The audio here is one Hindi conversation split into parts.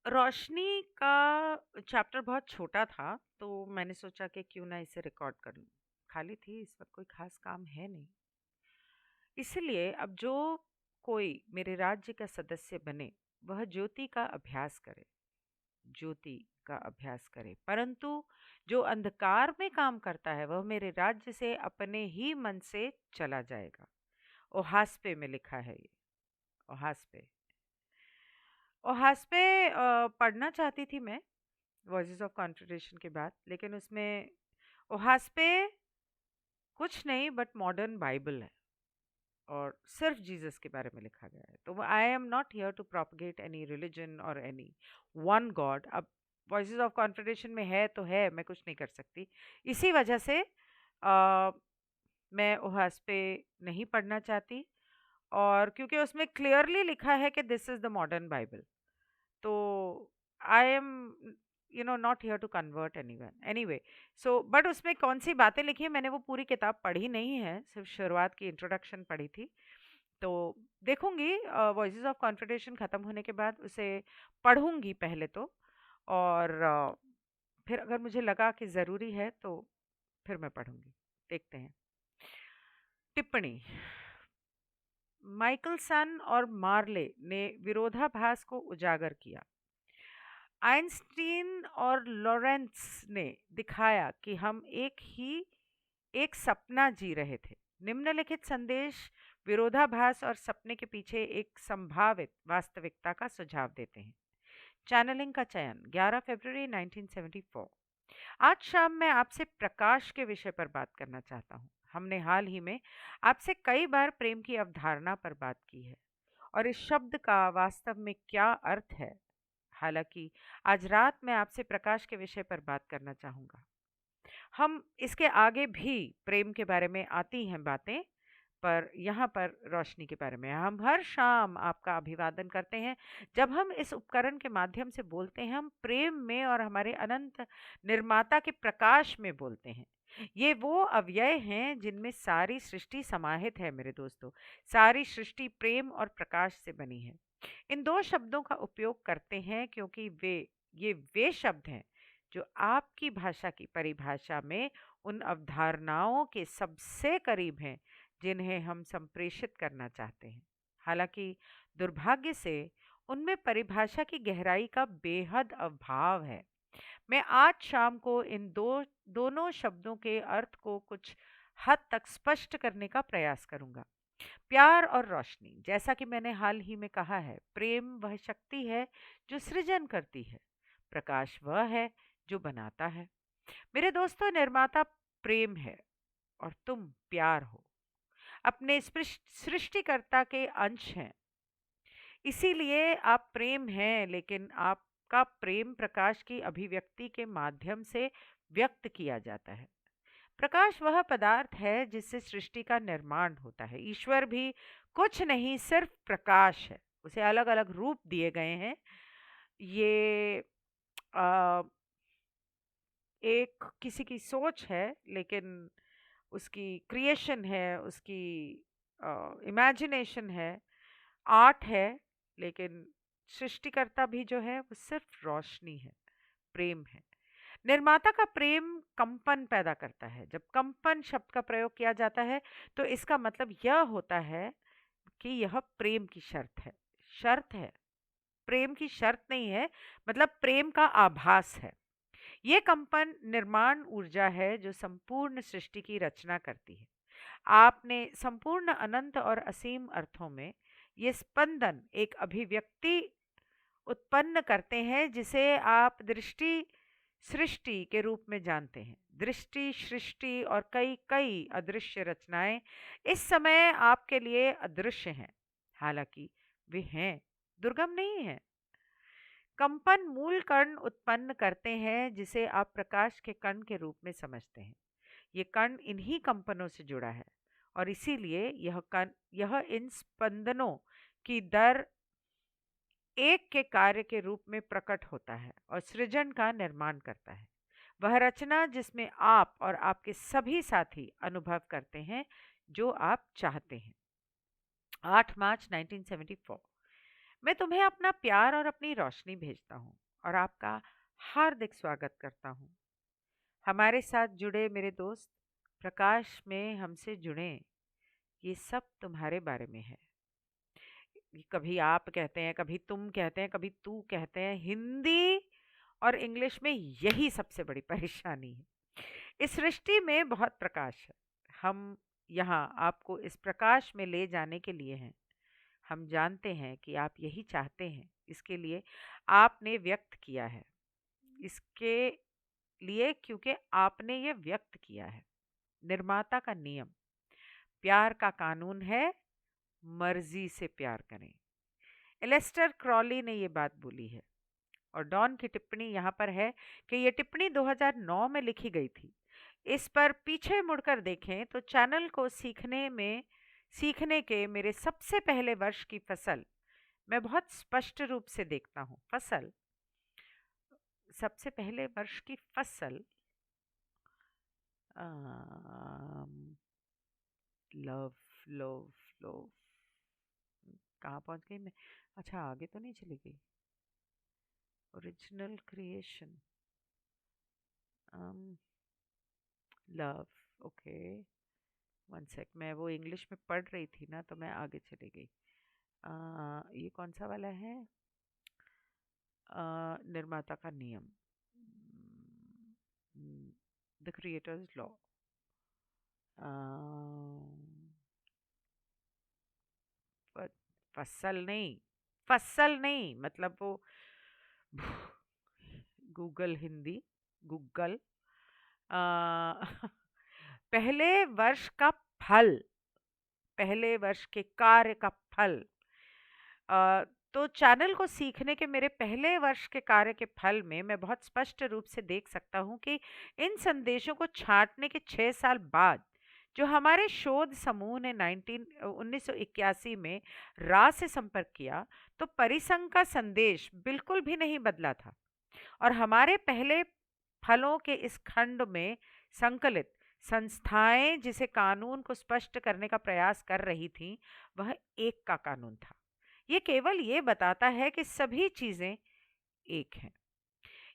रोशनी का चैप्टर बहुत छोटा था, तो मैंने सोचा कि क्यों ना इसे रिकॉर्ड कर लूं। खाली थी, इस वक्त कोई खास काम है नहीं। इसलिए अब जो कोई मेरे राज्य का सदस्य बने, वह ज्योति का अभ्यास करे। ज्योति का अभ्यास करे, परंतु जो अंधकार में काम करता है, वह मेरे राज्य से अपने ही मन से चला जाएगा। ओहास्पे में लिखा है ये। ओहास्पे। ओहास्पे पढ़ना चाहती थी मैं वॉइसेस ऑफ कॉन्ट्रडिक्शन के बाद, लेकिन उसमें ओहास पे कुछ नहीं बट मॉडर्न बाइबल है और सिर्फ जीसस के बारे में लिखा गया है। तो I am not here to propagate any religion और एनी वन गॉड। अब वॉइसेस ऑफ कॉन्ट्रडिक्शन में है तो है, मैं कुछ नहीं कर सकती। इसी वजह से मैं ओहास पे नहीं पढ़ना चाहती, और क्योंकि उसमें क्लियरली लिखा है कि this is the modern Bible, तो I am not here to convert anyone anyway. So but उसमें कौन सी बातें लिखी है, मैंने वो पूरी किताब पढ़ी नहीं है, सिर्फ शुरुआत की इंट्रोडक्शन पढ़ी थी। तो देखूंगी, वॉइसेस ऑफ कॉन्फिडेशन खत्म होने के बाद उसे पढ़ूंगी पहले तो, और फिर अगर मुझे लगा कि ज़रूरी है तो फिर मैं पढ़ूंगी। देखते हैं। टिप्पणी। माइकलसन और मार्ले ने विरोधाभास को उजागर किया। आइंस्टीन और लॉरेंस ने दिखाया कि हम एक सपना जी रहे थे। निम्नलिखित संदेश विरोधाभास और सपने के पीछे एक संभावित वास्तविकता का सुझाव देते हैं। चैनलिंग का चयन 11 फरवरी 1974। आज शाम मैं आपसे प्रकाश के विषय पर बात करना चाहता हूँ। हमने हाल ही में आपसे कई बार प्रेम की अवधारणा पर बात की है और इस शब्द का वास्तव में क्या अर्थ है। हालांकि आज रात मैं आपसे प्रकाश के विषय पर बात करना चाहूँगा। हम इसके आगे भी प्रेम के बारे में आती हैं बातें, पर यहाँ पर रोशनी के बारे में। हम हर शाम आपका अभिवादन करते हैं। जब हम इस उपकरण के माध्यम से बोलते हैं, हम प्रेम में और हमारे अनंत निर्माता के प्रकाश में बोलते हैं। ये वो अव्यय हैं जिनमें सारी सृष्टि समाहित है मेरे दोस्तों। सारी सृष्टि प्रेम और प्रकाश से बनी है। इन दो शब्दों का उपयोग करते हैं क्योंकि वे शब्द हैं जो आपकी भाषा की परिभाषा में उन अवधारणाओं के सबसे करीब हैं जिन्हें हम संप्रेषित करना चाहते हैं। हालांकि दुर्भाग्य से उनमें परिभाषा की गहराई का बेहद अभाव है। मैं आज शाम को इन दोनों शब्दों के अर्थ को कुछ हद तक स्पष्ट करने का प्रयास करूंगा। प्यार और रोशनी, जैसा कि मैंने हाल ही में कहा है, प्रेम वह शक्ति है जो सृजन करती है। प्रकाश वह है जो बनाता है। मेरे दोस्तों, निर्माता प्रेम है और तुम प्यार हो। अपने सृष्टिकर्ता के अंश हैं। इसीलिए आप प्रेम हैं, लेकिन आपका प्रेम प्रकाश की अभिव्यक्ति के माध्यम से व्यक्त किया जाता है। प्रकाश वह पदार्थ है जिससे सृष्टि का निर्माण होता है। ईश्वर भी कुछ नहीं, सिर्फ प्रकाश है। उसे अलग अलग रूप दिए गए हैं। ये आ, एक किसी की सोच है, लेकिन उसकी क्रिएशन है, उसकी इमेजिनेशन है, आर्ट है, लेकिन सृष्टिकर्ता भी जो है वो सिर्फ रोशनी है, प्रेम है। निर्माता का प्रेम कंपन पैदा करता है। जब कंपन शब्द का प्रयोग किया जाता है तो इसका मतलब यह होता है कि यह प्रेम की शर्त है। शर्त है, प्रेम की शर्त नहीं है। मतलब प्रेम का आभास है। ये कंपन निर्माण ऊर्जा है जो संपूर्ण सृष्टि की रचना करती है। आपने संपूर्ण अनंत और असीम अर्थों में ये स्पंदन एक अभिव्यक्ति उत्पन्न करते हैं जिसे आप दृष्टि सृष्टि के रूप में जानते हैं। दृष्टि, सृष्टि और कई कई अदृश्य रचनाएं इस समय आपके लिए अदृश्य हैं, हालांकि वे हैं, दुर्गम नहीं हैं। कंपन मूल कण उत्पन्न करते हैं जिसे आप प्रकाश के कण के रूप में समझते हैं। ये कण इन्हीं कंपनों से जुड़ा है और इसीलिए यह इन स्पंदनों की दर एक के कार्य के रूप में प्रकट होता है और सृजन का निर्माण करता है। वह रचना जिसमें आप और आपके सभी साथी अनुभव करते हैं जो आप चाहते हैं। 8 मार्च 1974। मैं तुम्हें अपना प्यार और अपनी रोशनी भेजता हूँ और आपका हार्दिक स्वागत करता हूँ। हमारे साथ जुड़े मेरे दोस्त, प्रकाश में हमसे जुड़े, ये सब तुम्हारे बारे में है। कभी आप कहते हैं, कभी तुम कहते हैं, कभी तू कहते हैं। हिंदी और इंग्लिश में यही सबसे बड़ी परेशानी है। इस सृष्टि में बहुत प्रकाश है। हम यहाँ आपको इस प्रकाश में ले जाने के लिए हैं। हम जानते हैं कि आप यही चाहते हैं, इसके लिए आपने व्यक्त किया है। इसके लिए क्योंकि आपने ये व्यक्त किया है। निर्माता का नियम, प्यार का कानून है, मर्जी से प्यार करें। एलेस्टर क्रॉली ने ये बात बोली है और डॉन की टिप्पणी यहाँ पर है कि ये टिप्पणी 2009 में लिखी गई थी। इस पर पीछे मुड़कर देखें तो चैनल को सीखने के मेरे सबसे पहले वर्ष की फसल मैं बहुत स्पष्ट रूप से देखता हूँ। फसल, सबसे पहले वर्ष की फसल, लव लव लव, कहाँ पहुँच गई मैं? अच्छा, आगे तो नहीं चली गई। Original creation, love, okay, one sec, मैं वो इंग्लिश में पढ़ रही थी ना तो मैं आगे चली गई। ये कौन सा वाला है? निर्माता का नियम, द क्रिएटर्स लॉ। फसल नहीं, फसल नहीं, मतलब वो गूगल हिंदी, गूगल, पहले वर्ष का फल, पहले वर्ष के कार्य का फल। अ, तो चैनल को सीखने के मेरे पहले वर्ष के कार्य के फल में मैं बहुत स्पष्ट रूप से देख सकता हूं कि इन संदेशों को छांटने के 6 साल बाद जो हमारे शोध समूह ने 1981 में रा से संपर्क किया, तो परिसंघ का संदेश बिल्कुल भी नहीं बदला था और हमारे पहले फलों के इस खंड में संकलित संस्थाएं जिसे कानून को स्पष्ट करने का प्रयास कर रही थीं, वह एक का कानून था। ये केवल ये बताता है कि सभी चीजें एक हैं।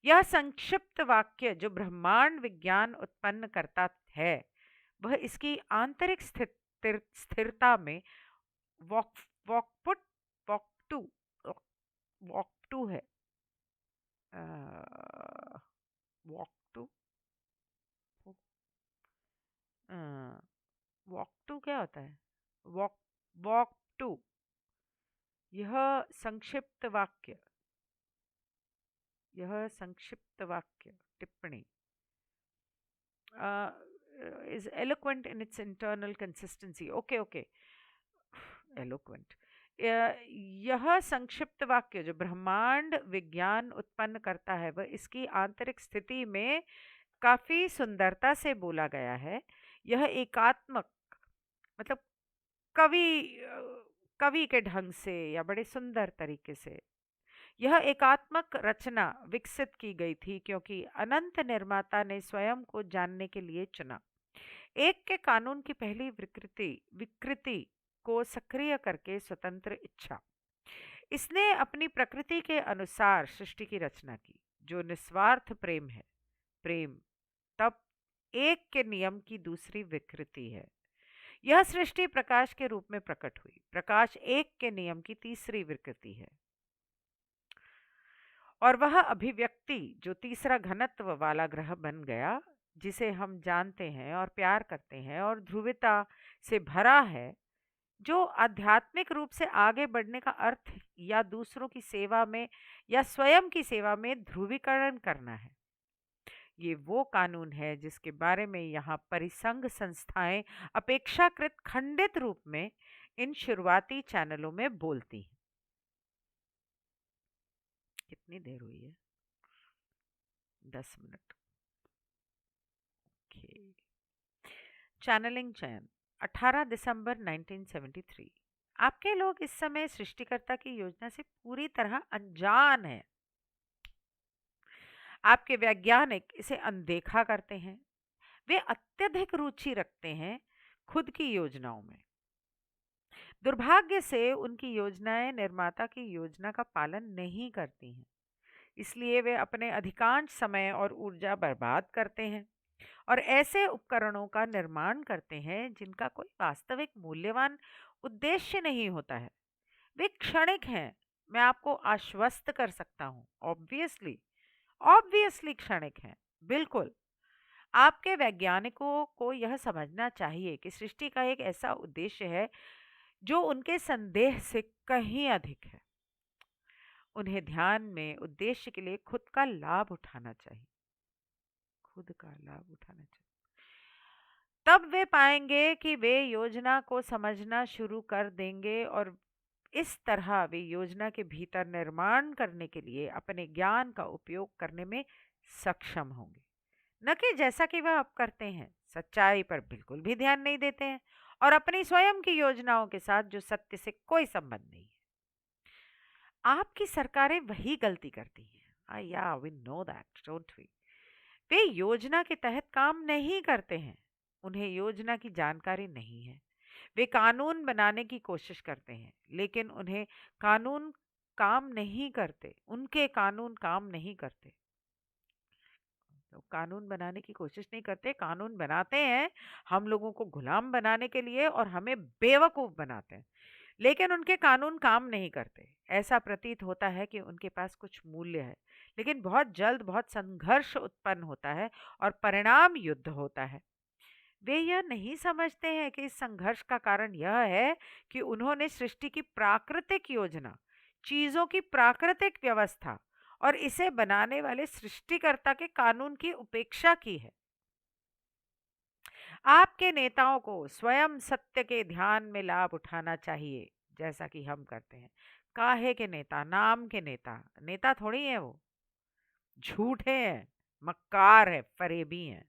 यह संक्षिप्त वाक्य जो ब्रह्मांड विज्ञान उत्पन्न करता है, वह इसकी आंतरिक स्थिरता में वॉक वॉकपुट वॉकटू वॉकटू है। वॉकटू वॉकटू क्या होता है? वॉक वॉकटू, यह संक्षिप्त वाक्य, यह संक्षिप्त वाक्य टिप्पणी is eloquent in its internal consistency. Okay okay, eloquent, यह संक्षिप्त वाक्य जो ब्रह्मांड विज्ञान उत्पन्न करता है, वह इसकी आंतरिक स्थिति में काफी सुंदरता से बोला गया है। यह एकात्मक, मतलब कवि कवि के ढंग से या बड़े सुंदर तरीके से यह एकात्मक रचना विकसित की गई थी क्योंकि अनंत निर्माता ने स्वयं को जानने के लिए चुना। एक के कानून की पहली विकृति को सक्रिय करके स्वतंत्र इच्छा, इसने अपनी प्रकृति के अनुसार सृष्टि की रचना की जो निस्वार्थ प्रेम है। प्रेम तब एक के नियम की दूसरी विकृति है। यह सृष्टि प्रकाश के रूप में प्रकट हुई। प्रकाश एक के नियम की तीसरी विकृति है और वह अभिव्यक्ति जो तीसरा घनत्व वाला ग्रह बन गया, जिसे हम जानते हैं और प्यार करते हैं और ध्रुवता से भरा है, जो आध्यात्मिक रूप से आगे बढ़ने का अर्थ या दूसरों की सेवा में या स्वयं की सेवा में ध्रुवीकरण करना है। ये वो कानून है जिसके बारे में यहाँ परिसंघ संस्थाएं अपेक्षाकृत खंडित रूप में इन शुरुआती चैनलों में बोलती हैं। कितनी देर हुई है? 10 मिनट। ओके। चैनलिंग चयन 18 दिसंबर 1973। आपके लोग इस समय सृष्टिकर्ता की योजना से पूरी तरह अनजान हैं। आपके वैज्ञानिक इसे अनदेखा करते हैं। वे अत्यधिक रुचि रखते हैं खुद की योजनाओं में। दुर्भाग्य से उनकी योजनाएं निर्माता की योजना का पालन नहीं करती हैं, इसलिए वे अपने अधिकांश समय और ऊर्जा बर्बाद करते हैं और ऐसे उपकरणों का निर्माण करते हैं जिनका कोई वास्तविक मूल्यवान उद्देश्य नहीं होता है। वे क्षणिक हैं, मैं आपको आश्वस्त कर सकता हूँ। ऑब्वियसली, ऑब्वियसली क्षणिक हैं, बिल्कुल। आपके वैज्ञानिकों को यह समझना चाहिए कि सृष्टि का एक ऐसा उद्देश्य है जो उनके संदेह से कहीं अधिक है। उन्हें ध्यान में उद्देश्य के लिए खुद का लाभ उठाना चाहिए, खुद का लाभ उठाना चाहिए। तब वे पाएंगे कि वे योजना को समझना शुरू कर देंगे और इस तरह वे योजना के भीतर निर्माण करने के लिए अपने ज्ञान का उपयोग करने में सक्षम होंगे, न कि जैसा कि वह अब करते हैं, सच्चाई पर बिल्कुल भी ध्यान नहीं देते हैं और अपनी स्वयं की योजनाओं के साथ जो सत्य से कोई संबंध नहीं है। आपकी सरकारें वही गलती करती हैं। या we know that, don't we? वे योजना के तहत काम नहीं करते हैं, उन्हें योजना की जानकारी नहीं है। वे कानून बनाने की कोशिश करते हैं, लेकिन उन्हें कानून काम नहीं करते, उनके कानून काम नहीं करते। तो कानून बनाने की कोशिश नहीं करते, कानून बनाते हैं हम लोगों को गुलाम बनाने के लिए और हमें बेवकूफ बनाते हैं, लेकिन उनके कानून काम नहीं करते। ऐसा प्रतीत होता है कि उनके पास कुछ मूल्य है, लेकिन बहुत जल्द बहुत संघर्ष उत्पन्न होता है और परिणाम युद्ध होता है। वे यह नहीं समझते हैं कि इस संघर्ष का कारण यह है कि उन्होंने सृष्टि की प्राकृतिक योजना, चीजों की प्राकृतिक व्यवस्था और इसे बनाने वाले सृष्टिकर्ता के कानून की उपेक्षा की है। आपके नेताओं को स्वयं सत्य के ध्यान में लाभ उठाना चाहिए, जैसा कि हम करते हैं। काहे के नेता? नाम के नेता। नेता थोड़ी है वो, झूठे हैं, मक्कार है, फरेबी हैं।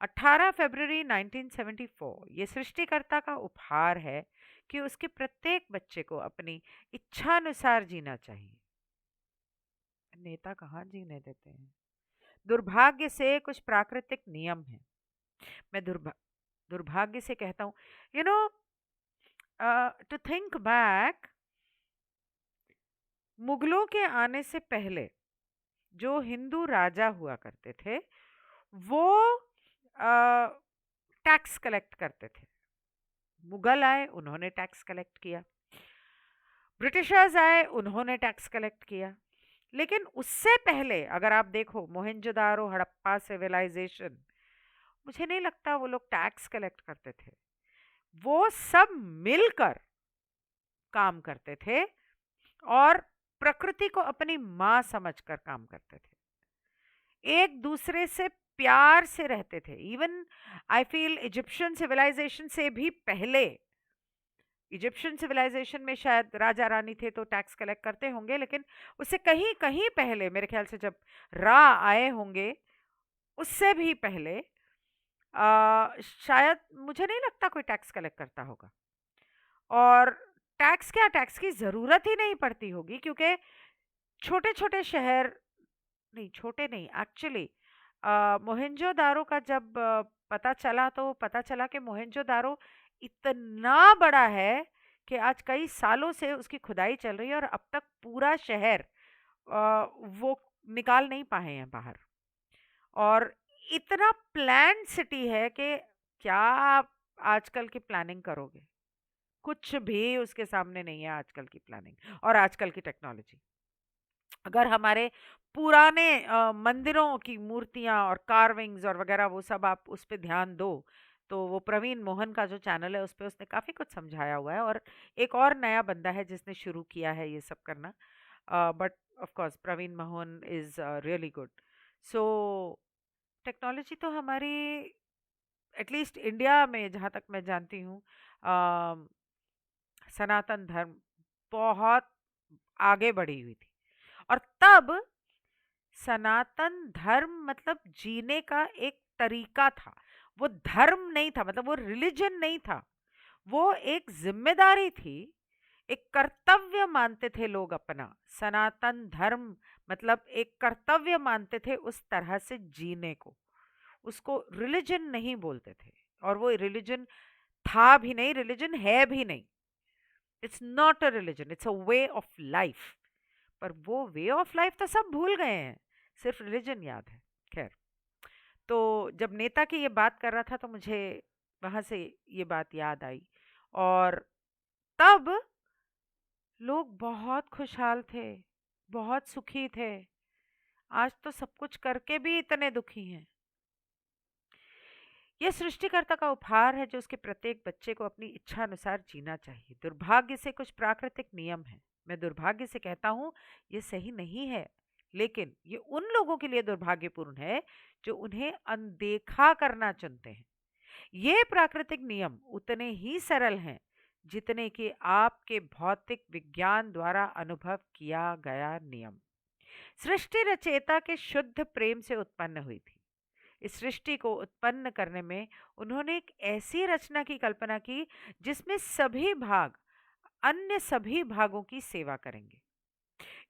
18 फरवरी 1974 ये सृष्टिकर्ता का उपहार है कि उसके प्रत्येक बच्चे को अपनी इच्छानुसार जीना चाहिए। नेता कहाँ जीने देते हैं? दुर्भाग्य से कुछ प्राकृतिक नियम हैं। मैं दुर्भाग्य से कहता हूँ, you know, to think back, मुगलों के आने से पहले जो हिंदू राजा हुआ करते थे वो टैक्स कलेक्ट करते थे। मुगल आए, उन्होंने टैक्स कलेक्ट किया। ब्रिटिशर्स आए, उन्होंने टैक्स कलेक्ट किया। लेकिन उससे पहले अगर आप देखो मोहनजोदारो, हड़प्पा सिविलाइजेशन, मुझे नहीं लगता वो लोग टैक्स कलेक्ट करते थे। वो सब मिलकर काम करते थे और प्रकृति को अपनी माँ समझकर काम करते थे, एक दूसरे से प्यार से रहते थे। Even I feel Egyptian civilisation से भी पहले, इजिप्शियन सिविलाइजेशन में शायद राजा रानी थे तो टैक्स कलेक्ट करते होंगे, लेकिन उससे कहीं कहीं पहले, मेरे ख्याल से जब रा आए होंगे उससे भी पहले शायद, मुझे नहीं लगता कोई टैक्स कलेक्ट करता होगा। और टैक्स क्या, टैक्स की ज़रूरत ही नहीं पड़ती होगी, क्योंकि छोटे छोटे शहर, नहीं छोटे नहीं एक्चुअली, मोहनजोदारो का जब पता चला कि मोहनजोदारो इतना बड़ा है कि आज कई सालों से उसकी खुदाई चल रही है और अब तक पूरा शहर वो निकाल नहीं पाए हैं बाहर। और इतना प्लान सिटी है कि क्या आप आजकल की प्लानिंग करोगे? कुछ भी उसके सामने नहीं है आजकल की प्लानिंग और आजकल की टेक्नोलॉजी। अगर हमारे पुराने मंदिरों की मूर्तियां और कार्विंग्स और वगैरह वो सब आप उस पर ध्यान दो, तो वो प्रवीण मोहन का जो चैनल है उस पर उसने काफ़ी कुछ समझाया हुआ है। और एक और नया बंदा है जिसने शुरू किया है ये सब करना, but of course Praveen Mohan is really good. So technology तो हमारी, एटलीस्ट इंडिया में जहाँ तक मैं जानती हूँ, सनातन धर्म बहुत आगे बढ़ी हुई थी। और तब सनातन धर्म मतलब जीने का एक तरीका था, वो धर्म नहीं था, मतलब वो रिलीजन नहीं था, वो एक जिम्मेदारी थी, एक कर्तव्य मानते थे लोग अपना। सनातन धर्म मतलब एक कर्तव्य मानते थे उस तरह से जीने को, उसको रिलीजन नहीं बोलते थे। और वो रिलीजन था भी नहीं, रिलीजन है भी नहीं। It's not a religion, it's a way of life. पर वो वे ऑफ लाइफ तो सब भूल गए हैं, सिर्फ रिलीजन याद है। खैर, तो जब नेता की ये बात कर रहा था तो मुझे वहां से ये बात याद आई। और तब लोग बहुत खुशहाल थे, बहुत सुखी थे। आज तो सब कुछ करके भी इतने दुखी हैं। यह सृष्टिकर्ता का उपहार है जो उसके प्रत्येक बच्चे को अपनी इच्छा अनुसार जीना चाहिए। दुर्भाग्य से कुछ प्राकृतिक नियम हैं। मैं दुर्भाग्य से कहता हूँ, ये सही नहीं है, लेकिन ये उन लोगों के लिए दुर्भाग्यपूर्ण है जो उन्हें अनदेखा करना चुनते हैं। ये प्राकृतिक नियम उतने ही सरल हैं जितने कि आपके भौतिक विज्ञान द्वारा अनुभव किया गया नियम। सृष्टि रचयिता के शुद्ध प्रेम से उत्पन्न हुई थी। इस सृष्टि को उत्पन्न करने में उन्होंने एक ऐसी रचना की कल्पना की जिसमें सभी भाग अन्य सभी भागों की सेवा करेंगे।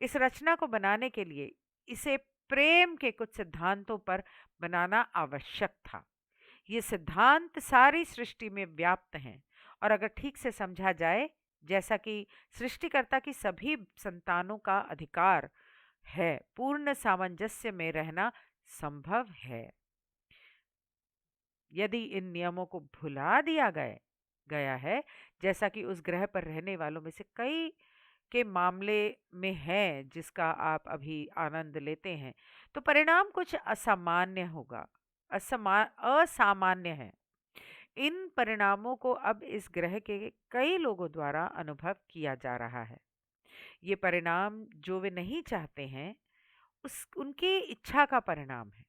इस रचना को बनाने के लिए इसे प्रेम के कुछ सिद्धांतों पर बनाना आवश्यक था। ये सिद्धांत सारी सृष्टि में व्याप्त हैं और अगर ठीक से समझा जाए, जैसा कि सृष्टिकर्ता की सभी संतानों का अधिकार है, पूर्ण सामंजस्य में रहना संभव है। यदि इन नियमों को भुला दिया गया है, जैसा कि उस ग्रह पर रहने वालों में से कई के मामले में है जिसका आप अभी आनंद लेते हैं, तो परिणाम कुछ असामान्य होगा, असामान्य है। इन परिणामों को अब इस ग्रह के कई लोगों द्वारा अनुभव किया जा रहा है। ये परिणाम जो वे नहीं चाहते हैं, उस उनकी इच्छा का परिणाम है।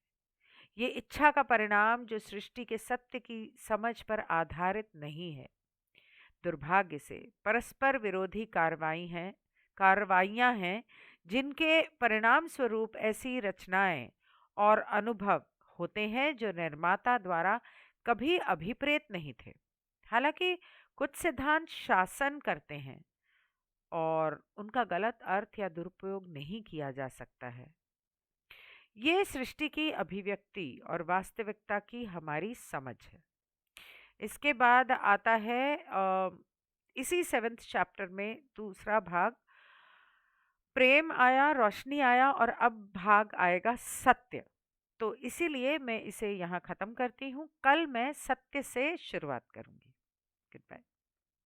ये इच्छा का परिणाम जो सृष्टि के सत्य की समझ पर आधारित नहीं है। दुर्भाग्य से परस्पर विरोधी कार्रवाइयां हैं जिनके परिणाम स्वरूप ऐसी रचनाएं और अनुभव होते हैं जो निर्माता द्वारा कभी अभिप्रेत नहीं थे। हालांकि कुछ सिद्धांत शासन करते हैं और उनका गलत अर्थ या दुरुपयोग नहीं किया जा सकता है। ये सृष्टि की अभिव्यक्ति और वास्तविकता की हमारी समझ है। इसके बाद आता है इसी 7th चैप्टर में दूसरा भाग, प्रेम आया, रोशनी आया और अब भाग आएगा सत्य। तो इसीलिए मैं इसे यहाँ ख़त्म करती हूँ। कल मैं सत्य से शुरुआत करूँगी। Good bye.